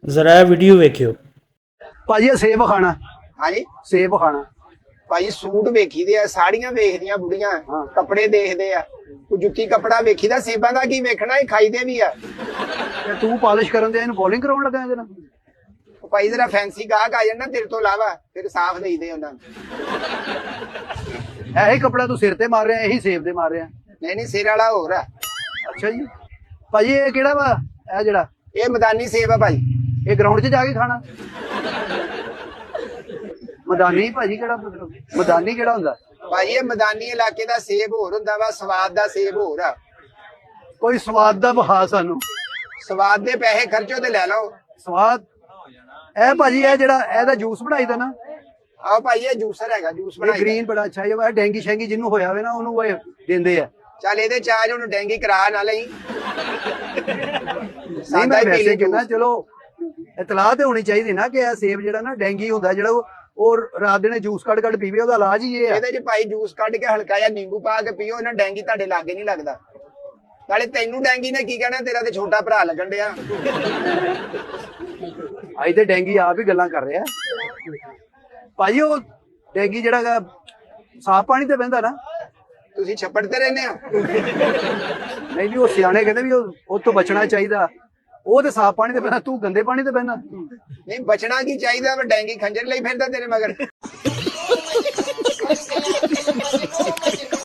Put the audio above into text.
ਜ਼ਰਾ ਇਹ ਵੀਡੀਓ ਵੇਖਿਓ। ਭਾਜੀ ਇਹ ਸੇਬ ਖਾਣਾ, ਹਾਂਜੀ ਸੇਬ ਖਾਣਾ। ਭਾਈ ਸੂਟ ਵੇਖੀਦੇ ਆ, ਸਾੜੀਆਂ ਵੇਖਦੀਆਂ ਬੁੜੀਆਂ, ਕੱਪੜੇ ਦੇਖਦੇ ਆ, ਕੋਈ ਜੁੱਤੀ ਕੱਪੜਾ ਵੇਖੀਦਾ, ਸੇਬਾਂ ਦਾ ਕੀ ਵੇਖਣਾ, ਇਹ ਖਾਈਦੇ ਵੀ ਆ। ਤੇ ਤੂੰ ਪਾਲਿਸ਼ ਕਰਨ ਦੇ ਇਹਨੂੰ ਬੋਲਿੰਗ ਕਰਾਉਣ ਲੱਗਾ ਇਹਦੇ ਨਾਲ। ਭਾਈ ਜਰਾ ਫੈਂਸੀ ਗਾਹਕ ਆ ਜਾਣ ਨਾ ਤੇਰੇ ਤੋਂ ਇਲਾਵਾ, ਫਿਰ ਸਾਫ਼ ਦੇਈਦੇ ਉਹਨਾਂ ਨੂੰ। ਇਹੀ ਕੱਪੜਾ ਤੂੰ ਸਿਰ ਤੇ ਮਾਰ ਰਿਹਾ, ਇਹੀ ਸੇਬ ਤੇ ਮਾਰ ਰਿਹਾ। ਨਹੀਂ ਨਹੀਂ, ਸਿਰ ਵਾਲਾ ਹੋਰ ਆ। ਅੱਛਾ ਜੀ ਭਾਜੀ ਇਹ ਕਿਹੜਾ ਵਾ? ਇਹ ਜਿਹੜਾ ਇਹ ਮੈਦਾਨੀ ਸੇਬ ਆ ਭਾਈ। ਇਹ ਗਰਾਊਂਡ 'ਚ ਜਾ ਕੇ ਖਾਣਾ? ਮੈਦਾਨੀ ਭਾਜੀ ਕਿਹੜਾ, ਮਤਲਬ ਮੈਦਾਨੀ ਕਿਹੜਾ ਹੁੰਦਾ? ਭਾਈ ਇਹ ਮੈਦਾਨੀ ਇਲਾਕੇ ਦਾ ਸੇਬ ਹੋਰ ਹੁੰਦਾ ਵਾ, ਸਵਾਦ ਦਾ ਸੇਬ ਹੋਰ ਆ। ਕੋਈ ਸਵਾਦ ਦਾ ਬਹਾ ਸਾਨੂੰ। ਸਵਾਦ ਦੇ ਪੈਸੇ ਖਰਚੋ ਤੇ ਲੈ ਲਓ। ਸਵਾਦ ਇਹ ਭਾਜੀ ਇਹ ਜਿਹੜਾ ਇਹਦਾ ਜੂਸ ਬਣਾਈਦਾ ਨਾ, ਆਓ ਭਾਈ ਇਹ ਜੂਸਰ ਹੈਗਾ, ਜੂਸ ਇਹ ਬਣਾਈ। ਗ੍ਰੀਨ ਬੜਾ ਅੱਛਾ ਹੈ। ਡੈਂਗੀ ਸ਼ੈਂਗੀ ਜਿਹਨੂੰ ਹੋਇਆ ਹੋਵੇ ਨਾ ਉਹਨੂੰ ਇਹ ਦਿੰਦੇ ਆ। ਚੱਲ ਇਹਦੇ ਚਾਰਜ ਉਹਨੂੰ ਡੈਂਗੀ ਕਰਾ ਨਾ ਲਈ। ਨਹੀਂ ਸਾਦਾ ਮੈਂ ਹੀ ਪੀ ਵੈਸੇ ਲਈ ਕਹਿੰਦਾ ਜੂਸ। ਚਲੋ ਇਤਲਾਹ ਤੇ ਹੋਣੀ ਚਾਹੀਦੀ ਨਾ ਕਿ ਇਹ ਸੇਬ ਜਿਹੜਾ ਨਾ ਡੈਂਗੀ ਹੁੰਦਾ, ਜਿਹੜਾ ਉਹ ਰਾਤ ਦਿਨੇ ਜੂਸ ਕੱਢ ਪੀਵੇ, ਉਹਦਾ ਇਲਾਜ ਹੀ ਇਹ ਆ। ਇਹਦੇ ਚ ਭਾਈ ਜੂਸ ਕੱਢ ਕੇ ਹਲਕਾ ਜਿਹਾ ਨਿੰਬੂ ਪਾ ਕੇ ਪੀਓ, ਇਹਨਾਂ ਡੈਂਗੀ ਤੁਹਾਡੇ ਲਾਗੇ ਨਹੀਂ ਲੱਗਦਾ। ਨਾਲੇ ਤੈਨੂੰ ਡੈਂਗੀ ਨੇ ਕੀ ਕਹਿਣਾ, ਤੇਰਾ ਤੇ ਛੋਟਾ ਭਰਾ ਲੱਗਣ ਡਿਆ। ਅੱਜ ਤੇ ਡੈਂਗੀ ਆਪ ਹੀ ਗੱਲਾਂ ਕਰ ਰਿਹਾ ਭਾਜੀ। ਉਹ ਡੈਂਗੀ ਜਿਹੜਾ ਸਾਫ ਪਾਣੀ ਤੇ ਬਹਿੰਦਾ ਨਾ। ਤੁਸੀਂ ਛੱਪੜ ਤੇ ਰਹਿੰਦੇ ਹੋ? ਨਹੀਂ ਉਹ ਸਿਆਣੇ ਕਹਿੰਦੇ ਵੀ ਉਹ ਤੋਂ ਬਚਣਾ ਚਾਹੀਦਾ। ਉਹ ਤੇ ਸਾਫ ਪਾਣੀ ਤੇ ਬਹਿੰਦਾ, ਤੂੰ ਗੰਦੇ ਪਾਣੀ ਤੇ ਬਹਿੰਦਾ। ਨਹੀਂ ਬਚਣਾ ਕੀ ਚਾਹੀਦਾ, ਡੈਂਗੀ ਖੰਜਰ ਲਈ ਫਿਰਦਾ ਤੇਰੇ ਮਗਰ।